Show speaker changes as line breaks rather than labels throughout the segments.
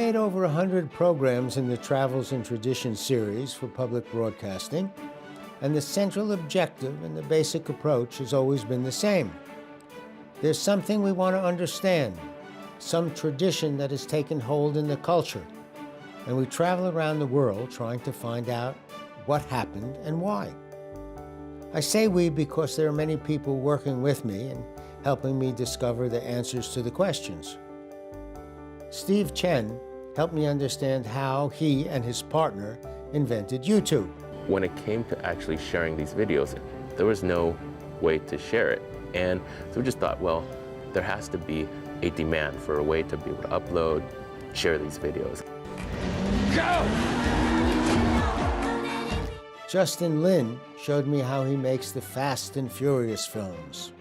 made over 100 programs in the Travels and Traditions series for public broadcasting, and the central objective and the basic approach has always been the same. There's something we want to understand, some tradition that has taken hold in the culture, and we travel around the world trying to find out what happened and why. I say we because there are many people working with me and helping me discover the answers to the questions. Steve Chen helped me understand how he and his partner invented YouTube.
When it came to actually sharing these videos, there was no way to share it. And so we just thought, well, there has to be a demand for a way to be able to upload, share these videos. Go!
Justin Lin showed me how he makes the Fast and Furious films.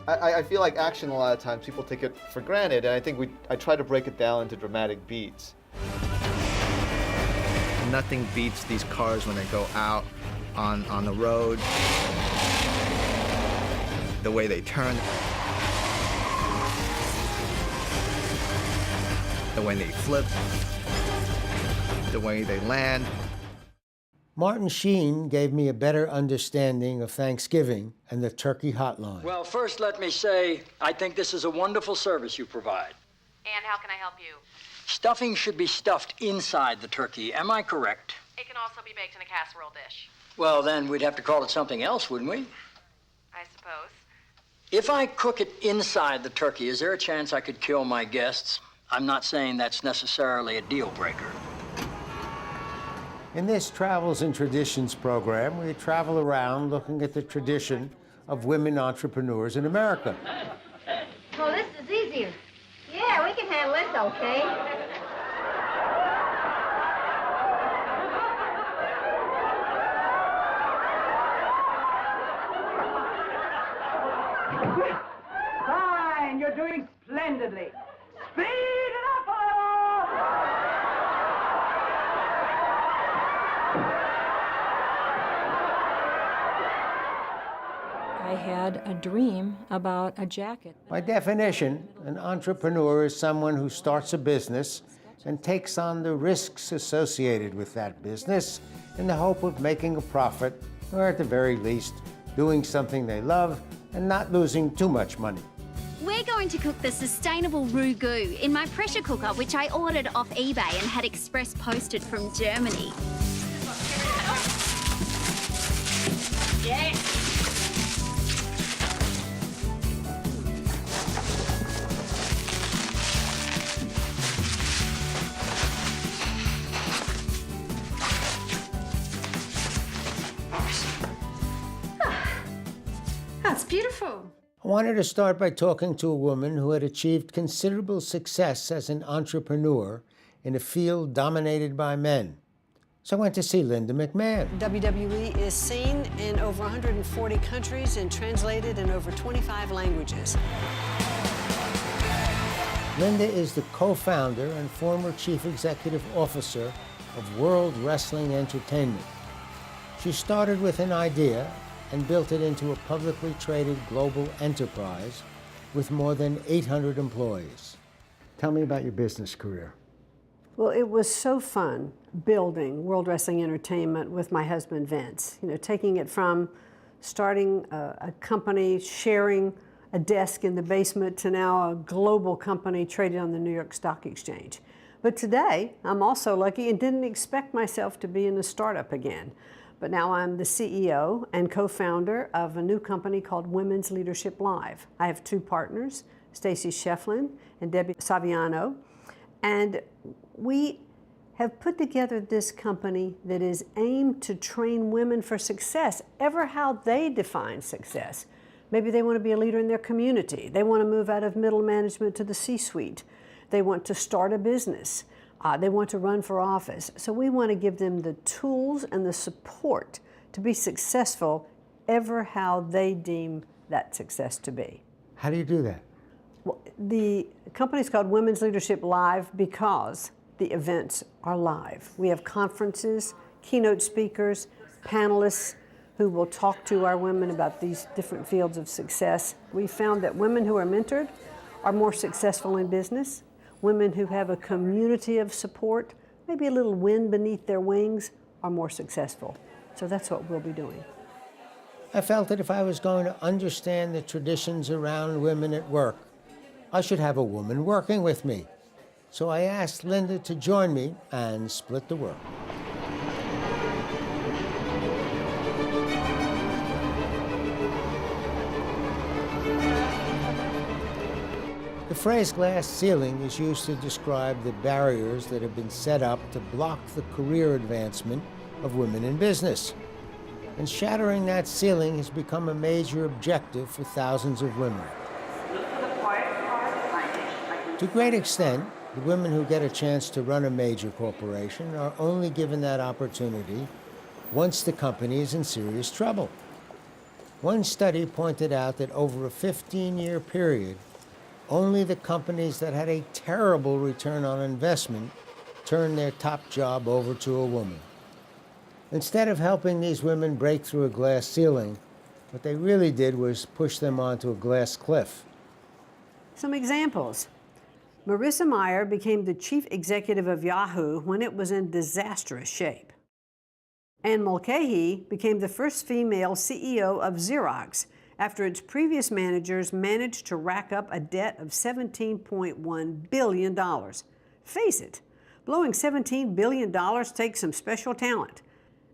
I feel like action, a lot of times, people take it for granted, and I think I try to break it down into dramatic beats.
Nothing beats these cars when they go out on the road. The way they turn. The way they flip. The way they land.
Martin Sheen gave me a better understanding of Thanksgiving and the turkey hotline.
Well, first let me say, I think this is a wonderful service you provide.
And how can I help you?
Stuffing should be stuffed inside the turkey, am I correct?
It can also be baked in a casserole dish.
Well, then we'd have to call it something else, wouldn't we?
I suppose.
If I cook it inside the turkey, is there a chance I could kill my guests? I'm not saying that's necessarily a deal breaker.
In this Travels and Traditions program, we travel around looking at the tradition of women entrepreneurs in America.
Well, this is easier. Yeah, we can handle this, okay?
Fine, you're doing splendidly. Speed it up a little!
I had a dream about a jacket.
By definition, an entrepreneur is someone who starts a business and takes on the risks associated with that business in the hope of making a profit, or at the very least, doing something they love and not losing too much money.
We're going to cook the sustainable roux goo in my pressure cooker, which I ordered off eBay and had express posted from Germany. Yeah.
That's beautiful.
I wanted to start by talking to a woman who had achieved considerable success as an entrepreneur in a field dominated by men. So I went to see Linda McMahon.
WWE is seen in over 140 countries and translated in over 25 languages.
Linda is the co-founder and former chief executive officer of World Wrestling Entertainment. She started with an idea and built it into a publicly traded global enterprise with more than 800 employees. Tell me about your business career.
Well, it was so fun building World Wrestling Entertainment with my husband, Vince. You know, taking it from starting a company, sharing a desk in the basement, to now a global company traded on the New York Stock Exchange. But today, I'm also lucky and didn't expect myself to be in a startup again. But now I'm the CEO and co-founder of a new company called Women's Leadership Live. I have two partners, Stacy Shefflin and Debbie Saviano, and we have put together this company that is aimed to train women for success, ever how they define success. Maybe they want to be a leader in their community. They want to move out of middle management to the C-suite. They want to start a business. They want to run for office. So we want to give them the tools and the support to be successful, ever how they deem that success to be.
How do you do that?
Well, the company's called Women's Leadership Live because the events are live. We have conferences, keynote speakers, panelists who will talk to our women about these different fields of success. We found that women who are mentored are more successful in business. women who have a community of support, maybe a little wind beneath their wings, are more successful. So that's what we'll be doing.
I felt that if I was going to understand the traditions around women at work, I should have a woman working with me. So I asked Linda to join me and split the work. The phrase glass ceiling is used to describe the barriers that have been set up to block the career advancement of women in business. And shattering that ceiling has become a major objective for thousands of women. To a great extent, the women who get a chance to run a major corporation are only given that opportunity once the company is in serious trouble. One study pointed out that over a 15-year period, only the companies that had a terrible return on investment turned their top job over to a woman. Instead of helping these women break through a glass ceiling, what they really did was push them onto a glass cliff.
Some examples. Marissa Mayer became the chief executive of Yahoo when it was in disastrous shape. Ann Mulcahy became the first female CEO of Xerox after its previous managers managed to rack up a debt of $17.1 billion. Face it, blowing $17 billion takes some special talent.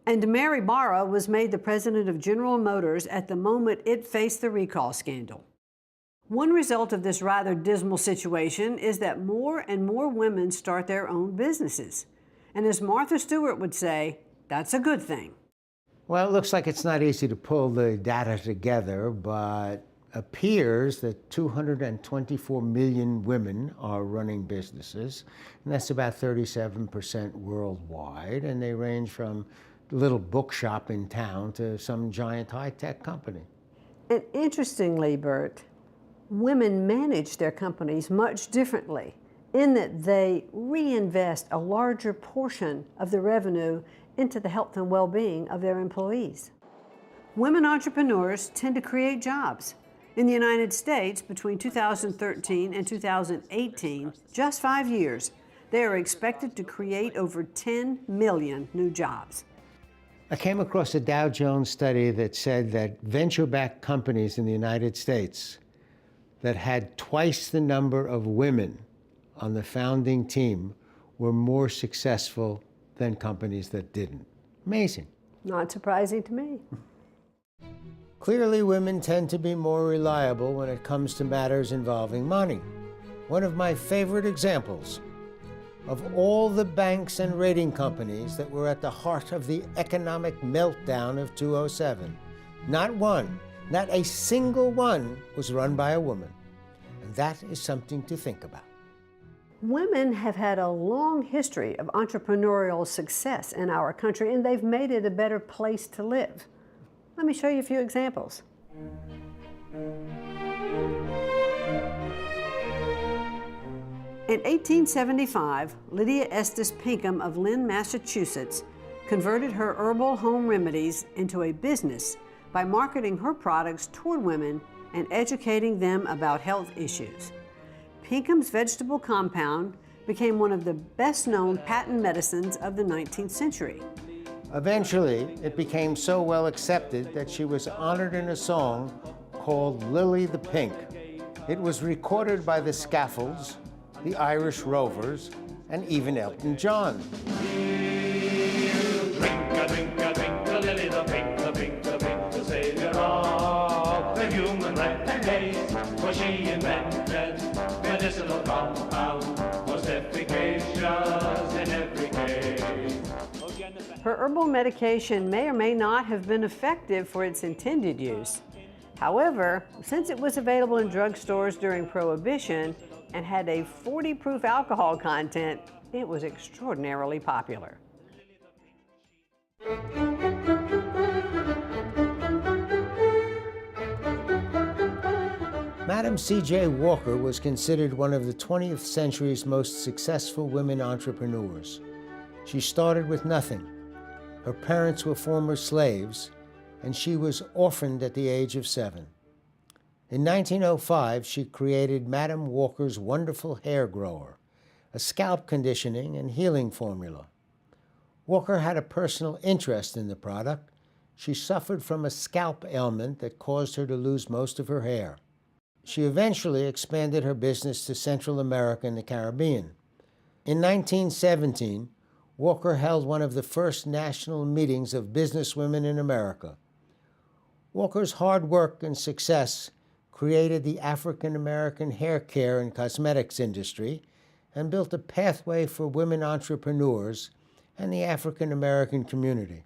And Mary Barra was made the president of General Motors at the moment it faced the recall scandal. One result of this rather dismal situation is that more and more women start their own businesses. And as Martha Stewart would say, that's a good thing.
Well, it looks like it's not easy to pull the data together, but appears that 224 million women are running businesses, and that's about 37% worldwide, and they range from a little bookshop in town to some giant high-tech company.
And interestingly, Burt, women manage their companies much differently in that they reinvest a larger portion of the revenue into the health and well-being of their employees. Women entrepreneurs tend to create jobs. In the United States, between 2013 and 2018, just 5 years, they are expected to create over 10 million new jobs.
I came across a Dow Jones study that said that venture-backed companies in the United States that had twice the number of women on the founding team were more successful than companies that didn't. Amazing.
Not surprising to me.
Clearly, women tend to be more reliable when it comes to matters involving money. One of my favorite examples of all the banks and rating companies that were at the heart of the economic meltdown of 2007, not one, not a single one was run by a woman. And that is something to think about.
Women have had a long history of entrepreneurial success in our country, and they've made it a better place to live. Let me show you a few examples. In 1875, Lydia Estes Pinkham of Lynn, Massachusetts, converted her herbal home remedies into a business by marketing her products toward women and educating them about health issues. Pinkham's vegetable compound became one of the best-known patent medicines of the 19th century.
Eventually, it became so well accepted that she was honored in a song called Lily the Pink. It was recorded by the Scaffolds, the Irish Rovers, and even Elton John.
Lily the pink, the savior of the human race. For she invented medicinal compound, most efficacious in every case.
Her herbal medication may or may not have been effective for its intended use. However, since it was available in drugstores during Prohibition and had a 40 proof alcohol content, it was extraordinarily popular.
Madam C.J. Walker was considered one of the 20th century's most successful women entrepreneurs. She started with nothing. Her parents were former slaves, and she was orphaned at the age of 7. In 1905, she created Madam Walker's Wonderful Hair Grower, a scalp conditioning and healing formula. Walker had a personal interest in the product. She suffered from a scalp ailment that caused her to lose most of her hair. She eventually expanded her business to Central America and the Caribbean. In 1917, Walker held one of the first national meetings of businesswomen in America. Walker's hard work and success created the African American hair care and cosmetics industry and built a pathway for women entrepreneurs and the African American community.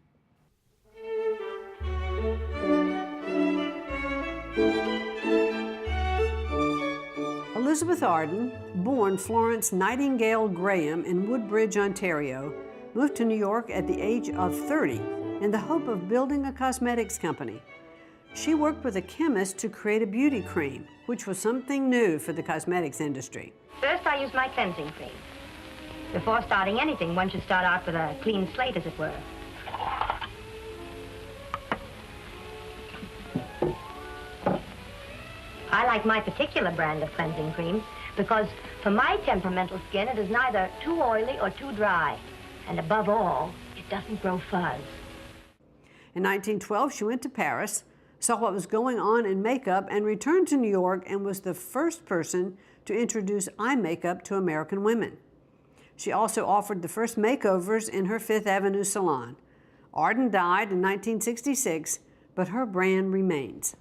Elizabeth Arden, born Florence Nightingale Graham in Woodbridge, Ontario, moved to New York at the age of 30 in the hope of building a cosmetics company. She worked with a chemist to create a beauty cream, which was something new for the cosmetics industry.
First, I use my cleansing cream. Before starting anything, one should start out with a clean slate, as it were. I like my particular brand of cleansing cream because for my temperamental skin, it is neither too oily or too dry. And above all, it doesn't grow fuzz.
In 1912, she went to Paris, saw what was going on in makeup, and returned to New York and was the first person to introduce eye makeup to American women. She also offered the first makeovers in her Fifth Avenue salon. Arden died in 1966, but her brand remains.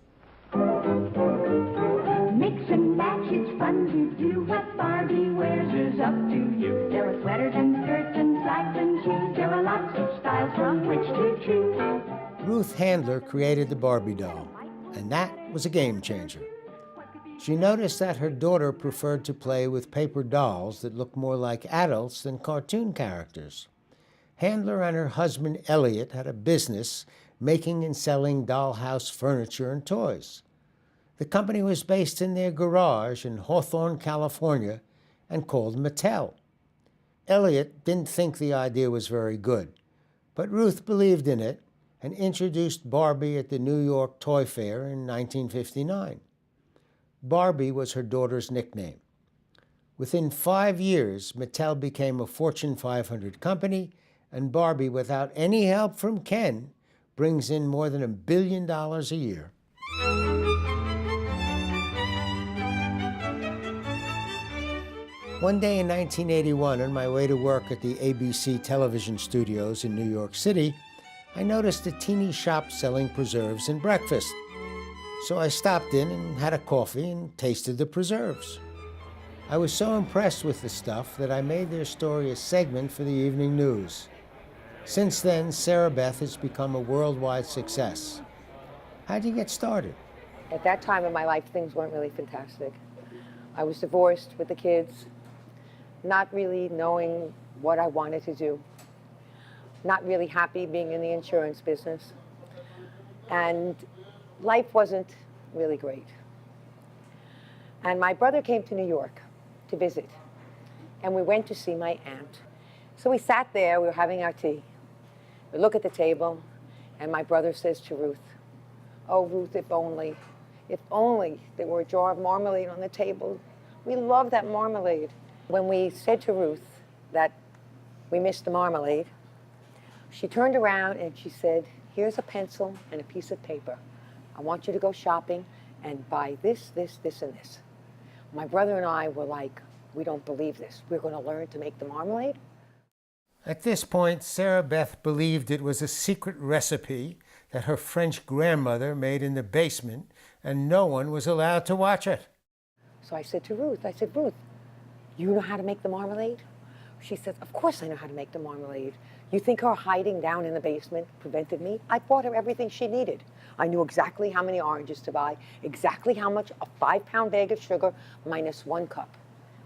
Mix and match, it's fun to do. What Barbie wears is up to you. There are sweaters and skirts and slacks and shoes. There are lots of styles from which to choose.
Ruth Handler created the Barbie doll, and that was a game changer. She noticed that her daughter preferred to play with paper dolls that looked more like adults than cartoon characters. Handler and her husband Elliot had a business making and selling dollhouse furniture and toys. The company was based in their garage in Hawthorne, California, and called Mattel. Elliot didn't think the idea was very good, but Ruth believed in it and introduced Barbie at the New York Toy Fair in 1959. Barbie was her daughter's nickname. Within 5 years, Mattel became a Fortune 500 company, and Barbie, without any help from Ken, brings in more than $1 billion a year. One day in 1981, on my way to work at the ABC television studios in New York City, I noticed a teeny shop selling preserves and breakfast. So I stopped in and had a coffee and tasted the preserves. I was so impressed with the stuff that I made their story a segment for the evening news. Since then, Sarah Beth has become a worldwide success. How'd you get started?
At that time in my life, things weren't really fantastic. I was divorced with the kids, not really knowing what I wanted to do, not really happy being in the insurance business, and life wasn't really great. And my brother came to New York to visit, and we went to see my aunt. So we sat there, we were having our tea. We look at the table, and my brother says to Ruth, "Oh, Ruth, if only there were a jar of marmalade on the table. We love that marmalade." When we said to Ruth that we missed the marmalade, she turned around and she said, "Here's a pencil and a piece of paper. I want you to go shopping and buy this, this, this, and this." My brother and I were like, "We don't believe this. We're going to learn to make the marmalade?"
At this point, Sarah Beth believed it was a secret recipe that her French grandmother made in the basement, and no one was allowed to watch it.
So I said to Ruth, "Ruth, you know how to make the marmalade?" She said, "Of course I know how to make the marmalade. You think her hiding down in the basement prevented me? I bought her everything she needed. I knew exactly how many oranges to buy, exactly how much a 5-pound bag of sugar minus 1 cup.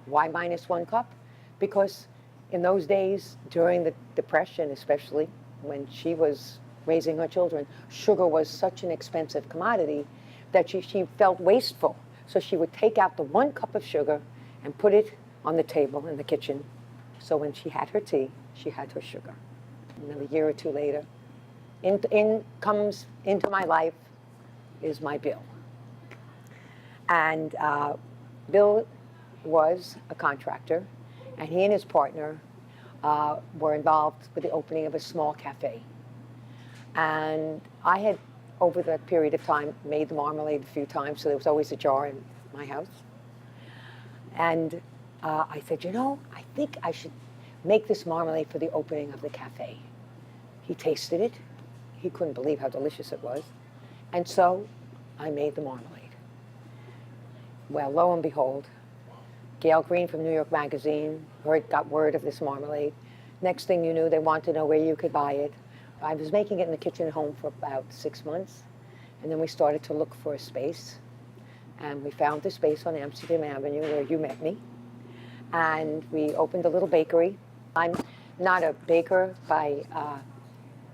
Why minus 1 cup? Because in those days, during the Depression especially, when she was raising her children, sugar was such an expensive commodity that she felt wasteful. So she would take out the 1 cup of sugar and put it on the table in the kitchen. So when she had her tea, she had her sugar. And then a year or two later, in comes into my life is my Bill. And Bill was a contractor, and he and his partner were involved with the opening of a small cafe. And I had, over that period of time, made the marmalade a few times, so there was always a jar in my house. And I said, you know, I think I should make this marmalade for the opening of the cafe. He tasted it. He couldn't believe how delicious it was. And so I made the marmalade. Well, lo and behold, Gail Green from New York Magazine got word of this marmalade. Next thing you knew, they wanted to know where you could buy it. I was making it in the kitchen at home for about 6 months. And then we started to look for a space. And we found the space on Amsterdam Avenue where you met me. And we opened a little bakery. I'm not a baker by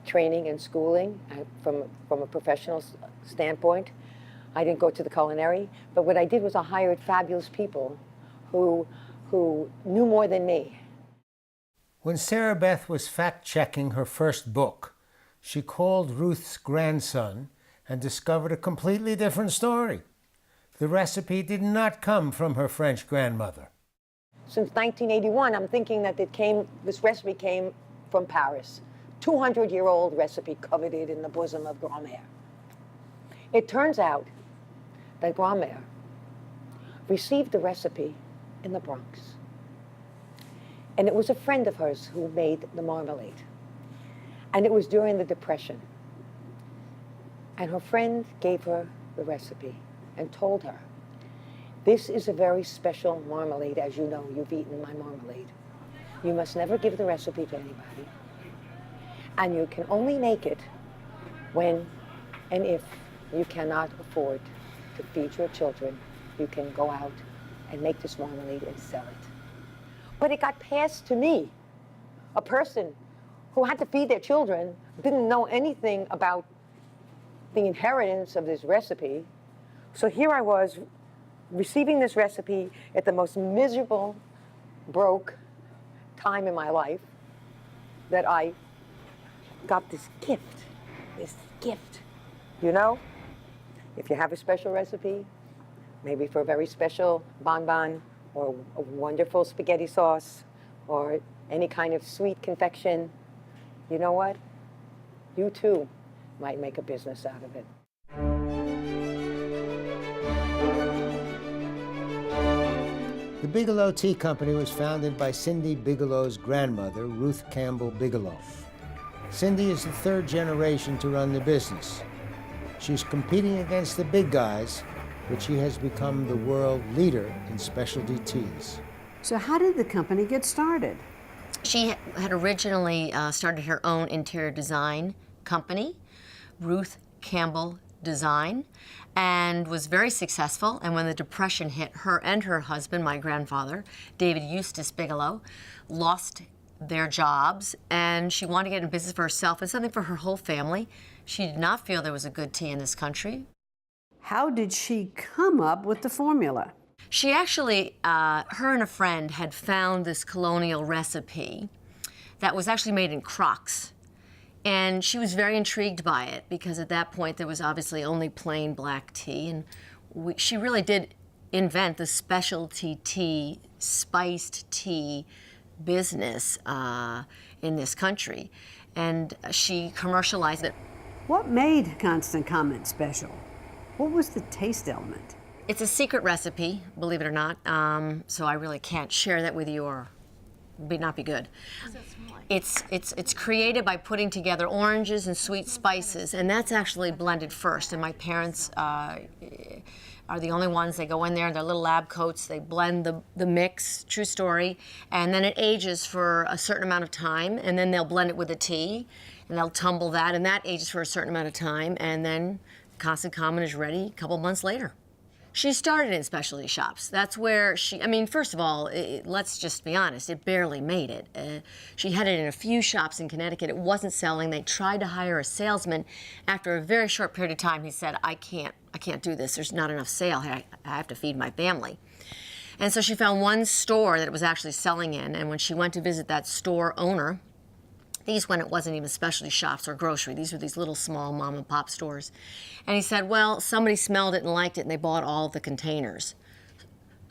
training and schooling from a professional standpoint. I didn't go to the culinary, but what I did was I hired fabulous people who knew more than me.
When Sarah Beth was fact-checking her first book, she called Ruth's grandson and discovered a completely different story. The recipe did not come from her French grandmother.
Since 1981, I'm thinking that this recipe came from Paris. 200-year-old recipe coveted in the bosom of grand-mère. It turns out that grand-mère received the recipe in the Bronx. And it was a friend of hers who made the marmalade. And it was during the Depression. And her friend gave her the recipe and told her, this is a very special marmalade. As you know, you've eaten my marmalade. You must never give the recipe to anybody. And you can only make it when and if you cannot afford to feed your children. You can go out and make this marmalade and sell it. But it got passed to me, a person who had to feed their children, didn't know anything about the inheritance of this recipe. So here I was, receiving this recipe at the most miserable, broke time in my life, that I got this gift. You know, if you have a special recipe, maybe for a very special bonbon, or a wonderful spaghetti sauce, or any kind of sweet confection, you know what? You too might make a business out of it.
The Bigelow Tea Company was founded by Cindy Bigelow's grandmother, Ruth Campbell Bigelow. Cindy is the third generation to run the business. She's competing against the big guys, but she has become the world leader in specialty teas.
So how did the company get started?
She had originally started her own interior design company, Ruth Campbell Design, and was very successful. And when the Depression hit, her and her husband, my grandfather, David Eustace Bigelow, lost their jobs, and she wanted to get in business for herself and something for her whole family. She did not feel there was a good tea in this country.
How did she come up with the formula?
She actually, her and a friend had found this colonial recipe that was actually made in crocks. And she was very intrigued by it because at that point there was obviously only plain black tea. And she really did invent the specialty tea, spiced tea business in this country. And she commercialized it.
What made Constant Comment special? What was the taste element?
It's a secret recipe, believe it or not, so I really can't share that with you or not be good. It's created by putting together oranges and sweet spices, and that's actually blended first. And my parents are the only ones. They go in there in their little lab coats, they blend the mix, true story, and then it ages for a certain amount of time, and then they'll blend it with the tea, and they'll tumble that, and that ages for a certain amount of time, and then Constant Comment is ready a couple months later. She started in specialty shops. That's where first of all, let's just be honest, it barely made it. She had it in a few shops in Connecticut. It wasn't selling. They tried to hire a salesman. After a very short period of time, he said, I can't do this. There's not enough sale. I have to feed my family. And so she found one store that it was actually selling in, and when she went to visit that store owner, when it wasn't even specialty shops or grocery. These were these little small mom and pop stores. And he said, well, somebody smelled it and liked it and they bought all the containers.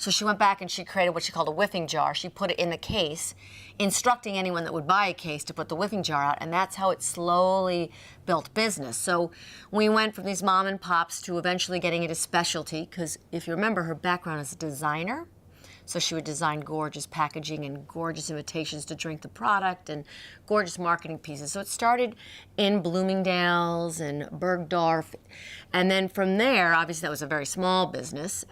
So she went back and she created what she called a whiffing jar. She put it in the case, instructing anyone that would buy a case to put the whiffing jar out, and that's how it slowly built business. So we went from these mom and pops to eventually getting into specialty, because if you remember, her background as a designer. So she would design gorgeous packaging and gorgeous invitations to drink the product and gorgeous marketing pieces. So it started in Bloomingdale's and Bergdorf. And then from there, obviously that was a very small business.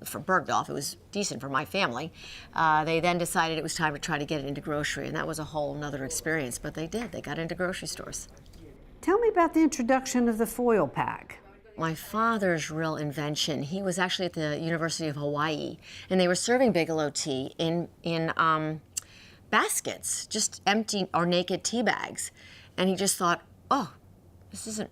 For Bergdorf, it was decent for my family. They then decided it was time to try to get it into grocery, and that was a whole nother experience, but they did. They got into grocery stores.
Tell me about the introduction of the foil pack.
My father's real invention, he was actually at the University of Hawaii, and they were serving Bigelow tea in baskets, just empty or naked tea bags. And he just thought, oh, this isn't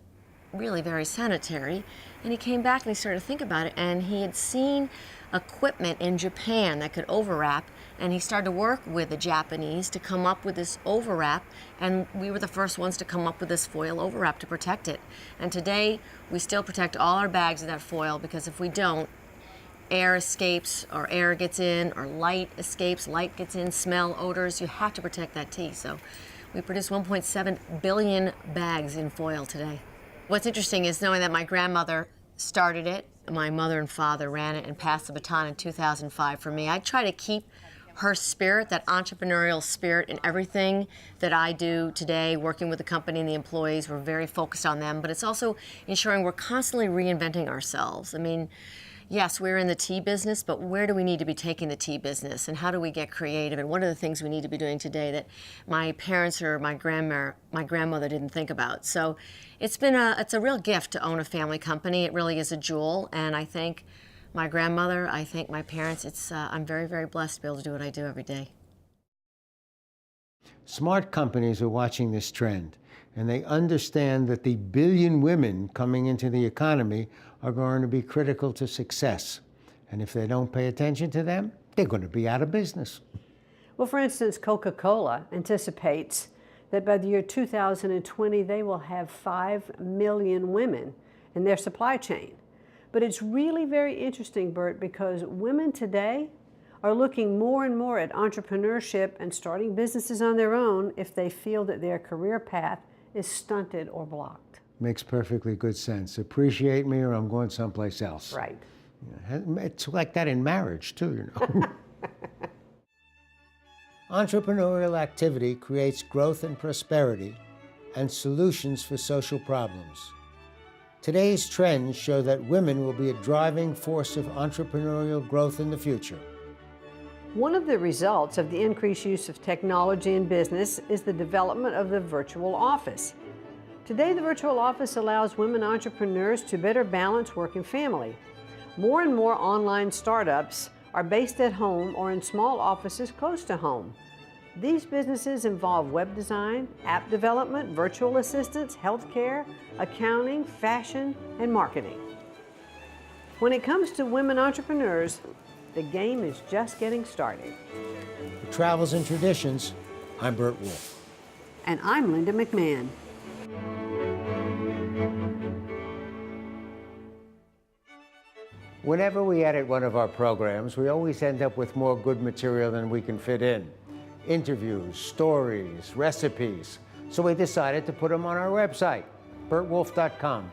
really very sanitary. And he came back and he started to think about it, and he had seen equipment in Japan that could overwrap, and he started to work with the Japanese to come up with this overwrap, and we were the first ones to come up with this foil overwrap to protect it. And today, we still protect all our bags with that foil, because if we don't, air escapes, or air gets in, or light escapes, light gets in, smell, odors. You have to protect that tea. So we produce 1.7 billion bags in foil today. What's interesting is knowing that my grandmother started it, my mother and father ran it and passed the baton in 2005 for me. I try to keep her spirit, that entrepreneurial spirit, in everything that I do today, working with the company and the employees. We're very focused on them, but it's also ensuring we're constantly reinventing ourselves. I mean, yes, we're in the tea business, but where do we need to be taking the tea business, and how do we get creative, and what are the things we need to be doing today that my parents or my grandmother didn't think about? So it's a real gift to own a family company. It really is a jewel, and I thank my grandmother, I thank my parents. I'm very, very blessed to be able to do what I do every day.
Smart companies are watching this trend, and they understand that the billion women coming into the economy are going to be critical to success. And if they don't pay attention to them, they're going to be out of business.
Well, for instance, Coca-Cola anticipates that by the year 2020, they will have 5 million women in their supply chain. But it's really very interesting, Burt, because women today are looking more and more at entrepreneurship and starting businesses on their own if they feel that their career path is stunted or blocked.
Makes perfectly good sense. Appreciate me or I'm going someplace else.
Right.
It's like that in marriage, too, you know. Entrepreneurial activity creates growth and prosperity and solutions for social problems. Today's trends show that women will be a driving force of entrepreneurial growth in the future.
One of the results of the increased use of technology in business is the development of the virtual office. Today, the virtual office allows women entrepreneurs to better balance work and family. More and more online startups are based at home or in small offices close to home. These businesses involve web design, app development, virtual assistants, healthcare, accounting, fashion, and marketing. When it comes to women entrepreneurs, the game is just getting started.
For Travels and Traditions, I'm Burt Wolf.
And I'm Linda McMahon.
Whenever we edit one of our programs, we always end up with more good material than we can fit in. Interviews, stories, recipes. So we decided to put them on our website, burtwolf.com.